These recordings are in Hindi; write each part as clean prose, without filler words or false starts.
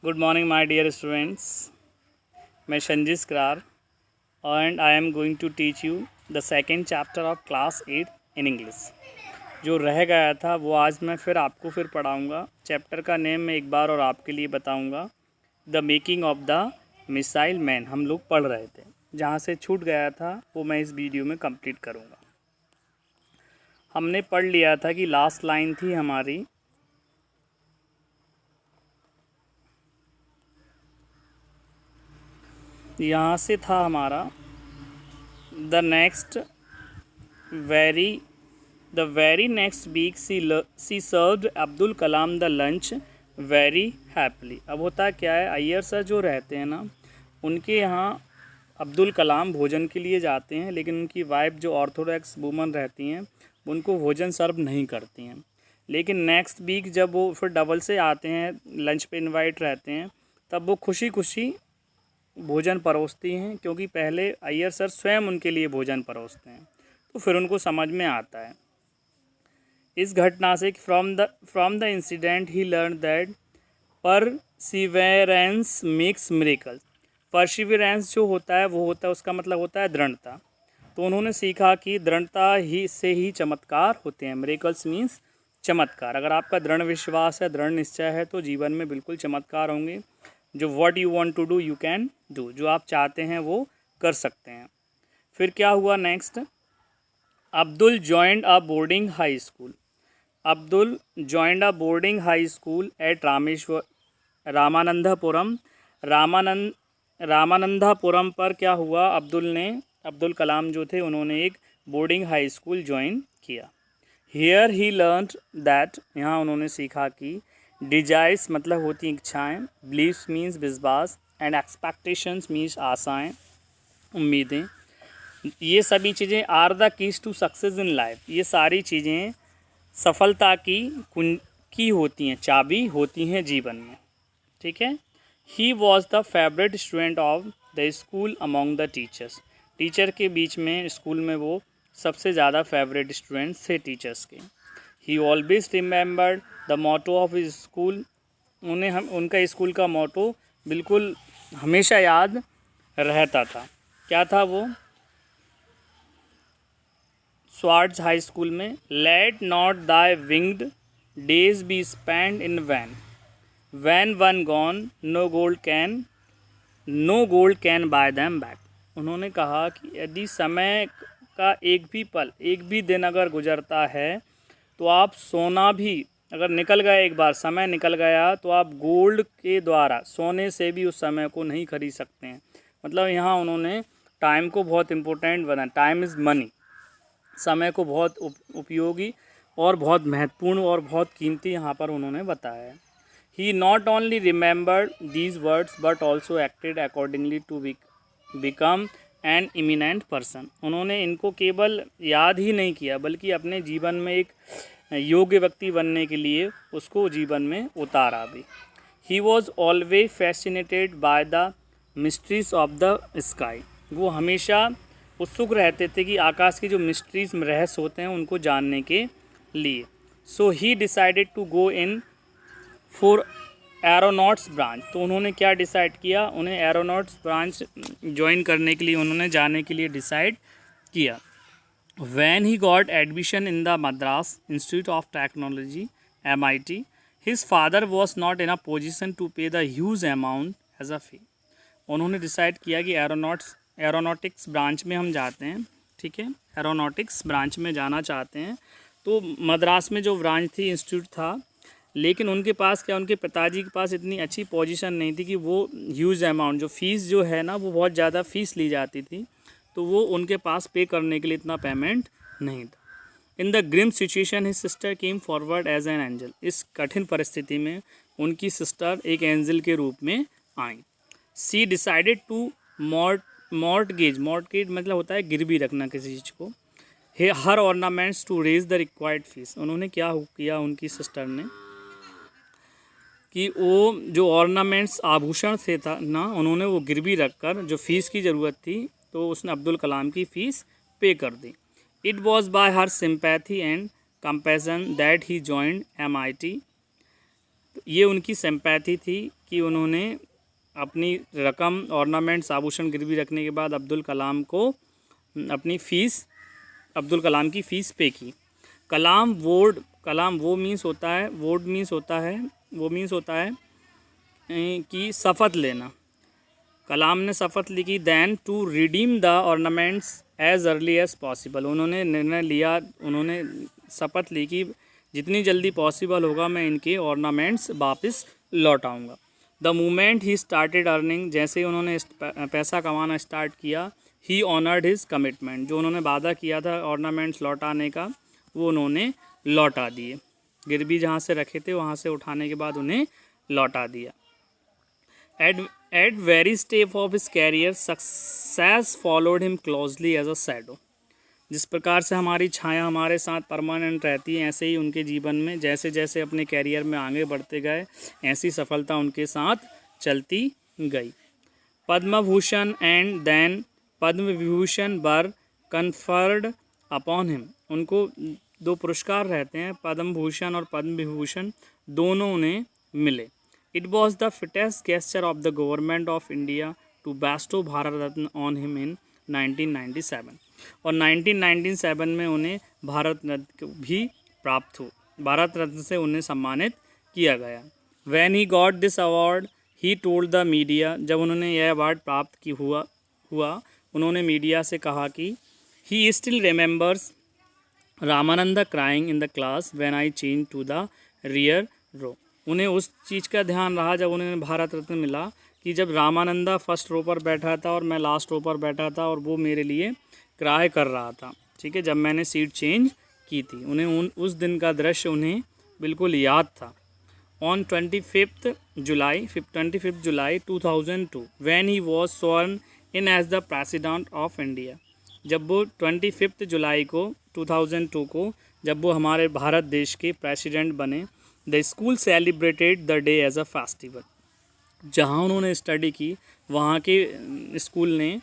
Good morning, my dear students. मैं शंजिस करार and I am going to teach you the second chapter of class 8 in English. जो रह गया था वो आज मैं फिर पढ़ाऊँगा. चैप्टर का नेम मैं एक बार और आपके लिए बताऊँगा. The making of the missile man हम लोग पढ़ रहे थे. जहाँ से छूट गया था वो मैं इस वीडियो में कंप्लीट करूँगा. हमने पढ़ लिया था कि लास्ट लाइन थी हमारी यहाँ से था हमारा the very next week she served Abdul Kalam the lunch very happily. अब होता क्या है, अय्यर सर जो रहते हैं ना, उनके यहाँ अब्दुल कलाम भोजन के लिए जाते हैं, लेकिन उनकी वाइफ जो ऑर्थोडॉक्स वुमन रहती हैं उनको भोजन सर्व नहीं करती हैं. लेकिन नेक्स्ट वीक जब वो फिर डबल से आते हैं, लंच पे इनवाइट रहते हैं, तब वो खुशी खुशी भोजन परोसती हैं, क्योंकि पहले अय्यर सर स्वयं उनके लिए भोजन परोसते हैं. तो फिर उनको समझ में आता है. इस घटना से from the incident he learn that perseverance makes miracles. Perseverance जो होता है वो होता है, उसका मतलब होता है दृढ़ता. तो उन्होंने सीखा कि दृढ़ता ही से ही चमत्कार होते हैं. मिरेकल्स मीन्स चमत्कार. अगर आपका दृढ़ विश्वास है, दृढ़ निश्चय है, तो जीवन में बिल्कुल चमत्कार होंगे. जो what you want to do you can do. जो आप चाहते हैं वो कर सकते हैं. फिर क्या हुआ next, Abdul joined a boarding high school. Abdul joined a boarding high school at Ramanandapuram. Ramanandapuram पर क्या हुआ, अब्दुल कलाम जो थे उन्होंने एक बोर्डिंग हाई स्कूल ज्वाइन किया. हियर ही लर्न दैट, यहाँ उन्होंने सीखा कि डिजायर्स मतलब होती इच्छाएँ, बिलीव्स मीन्स विश्वास, एंड एक्सपेक्टेशंस मीन्स आशाएँ, उम्मीदें. ये सभी चीज़ें are the keys to success in life. ये सारी चीज़ें सफलता की होती हैं, चाबी होती हैं जीवन में. ठीक है. He was the favourite student of the school among the teachers. Teacher के बीच में, स्कूल में वो सबसे ज़्यादा फेवरेट स्टूडेंट्स थे टीचर्स के. He always remembered the motto of his school. उनका स्कूल का मोटो बिल्कुल हमेशा याद रहता था. क्या था वो, स्वार्ट्स हाई स्कूल में, let not thy winged days be spend in vain once gone no gold can buy them back. उन्होंने कहा कि यदि समय का एक भी पल, एक भी दिन अगर गुजरता है, तो आप सोना भी अगर निकल गया, एक बार समय निकल गया, तो आप गोल्ड के द्वारा, सोने से भी उस समय को नहीं खरीद सकते हैं. मतलब यहाँ उन्होंने टाइम को बहुत इम्पोर्टेंट बनाया. Time is money. समय को बहुत उपयोगी और बहुत महत्वपूर्ण और बहुत कीमती यहाँ पर उन्होंने बताया. He not only remembered these words but also acted accordingly to become an eminent person. उन्होंने इनको केवल याद ही नहीं किया, बल्कि अपने जीवन में एक योग्य व्यक्ति बनने के लिए उसको जीवन में उतारा भी. He was always fascinated by the mysteries of the sky. वो हमेशा उत्सुक रहते थे कि आकाश की जो मिस्ट्रीज, रहस्य होते हैं, उनको जानने के लिए. So he decided to go in for aeronauts branch. तो उन्होंने क्या डिसाइड किया, उन्हें एरोनॉट्स ब्रांच ज्वाइन करने के लिए, उन्होंने जाने के लिए डिसाइड किया. When he got admission in the Madras Institute of Technology (MIT), his father was not in a position to pay the huge amount as a fee. उन्होंने डिसाइड किया कि एरोनॉटिक्स ब्रांच में हम जाते हैं. ठीक है, एरोनॉटिक्स ब्रांच में जाना चाहते हैं. तो मद्रास में जो ब्रांच थी, इंस्टीट्यूट था, लेकिन उनके पास क्या, उनके पिताजी के पास इतनी अच्छी पोजीशन नहीं थी कि वो ह्यूज अमाउंट, जो फ़ीस जो है ना, वो बहुत ज़्यादा फ़ीस ली जाती थी, तो वो उनके पास पे करने के लिए इतना पेमेंट नहीं था. In the grim situation his sister came forward as an angel. इस कठिन परिस्थिति में उनकी सिस्टर एक एंजल के रूप में आई. सी डिसाइडेड टू मॉर्टगेज मतलब होता है गिरवी रखना किसी चीज़ को. Her ornaments to raise the required fees. उन्होंने क्या किया, उनकी सिस्टर ने, कि वो जो ऑर्नामेंट्स, आभूषण से था ना, उन्होंने वो गिरवी रखकर जो फ़ीस की ज़रूरत थी, तो उसने अब्दुल कलाम की फ़ीस पे कर दी. It was by her sympathy and compassion that he joined MIT. ये उनकी सिंपैथी थी कि उन्होंने अपनी रकम, ऑर्नामेंट्स, आभूषण गिरवी रखने के बाद अब्दुल कलाम की फ़ीस पे की। कलाम वो मीन्स होता है कि शपथ लेना। कलाम ने शपथ ली कि then to redeem the ornaments as early as possible. उन्होंने शपथ ली कि जितनी जल्दी पॉसिबल होगा मैं इनके ऑर्नामेंट्स वापस लौटाऊंगा। The moment he started earning, जैसे ही उन्होंने पैसा कमाना स्टार्ट किया, ही ऑनर्ड हिज कमिटमेंट, जो उन्होंने वादा किया था ऑर्नामेंट्स लौटाने का वो उन्होंने लौटा दिए। गिरवी जहाँ से रखे थे वहाँ से उठाने के बाद उन्हें लौटा दिया। At very step of his career, success followed him closely as a shadow. जिस प्रकार से हमारी छाया हमारे साथ परमानेंट रहती है, ऐसे ही उनके जीवन में जैसे जैसे अपने कैरियर में आगे बढ़ते गए, ऐसी सफलता उनके साथ चलती गई। Padma Bhushan and then Padma Vibhushan were conferred upon him. उनको 2 पुरस्कार रहते हैं, पद्म भूषण और पद्म विभूषण, दोनों उन्हें मिले। It was the fittest gesture of the government of India to bestow Bharat Ratna on him in 1997। और 1997 में उन्हें भारत रत्न भी प्राप्त हुआ, भारत रत्न से उन्हें सम्मानित किया गया। When he got this award, he told the media, जब उन्होंने यह अवार्ड प्राप्त हुआ उन्होंने मीडिया से कहा कि he still remembers Ramananda crying in the class when I changed to the rear row। उन्हें उस चीज़ का ध्यान रहा जब उन्हें भारत रत्न मिला कि जब रामानंदा फर्स्ट रो पर बैठा था और मैं लास्ट रो पर बैठा था और वो मेरे लिए क्राई कर रहा था, ठीक है, जब मैंने सीट चेंज की थी। उन्हें उस दिन का दृश्य उन्हें बिल्कुल याद था। On 25 July 2002 when he was sworn in as the president of India. जब वो 25 जुलाई को 2002 को जब वो हमारे भारत देश के प्रेसिडेंट बने, the school celebrated the day as a festival. जहाँ उन्होंने स्टडी की वहाँ के स्कूल ने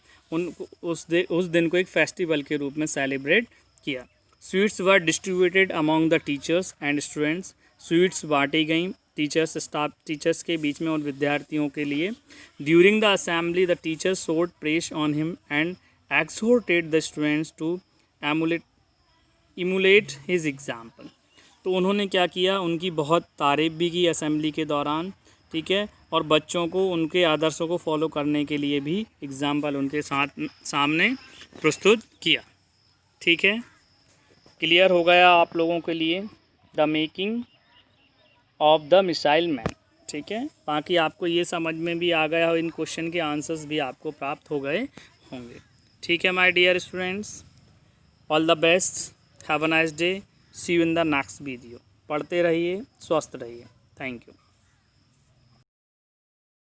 उस दिन को एक फेस्टिवल के रूप में सेलिब्रेट किया। Sweets were distributed among the teachers and students. Sweets बांटी गई टीचर्स के बीच में और विद्यार्थियों के लिए। During the assembly the teachers showed praise on him and exhorted the students to emulate his example. तो उन्होंने क्या किया, उनकी बहुत तारीफ़ भी की असेंबली के दौरान, ठीक है, और बच्चों को उनके आदर्शों को फॉलो करने के लिए भी एग्जाम्पल उनके सामने प्रस्तुत किया। ठीक है, क्लियर हो गया आप लोगों के लिए the making of the missile man. ठीक है, बाकी आपको ये समझ में भी आ गया हो, इन क्वेश्चन के आंसर्स भी आपको प्राप्त हो गए होंगे। ठीक है my dear students, all the best, have a nice day, see you in the next video. पढ़ते रहिए, स्वस्थ रहिए, थैंक यू।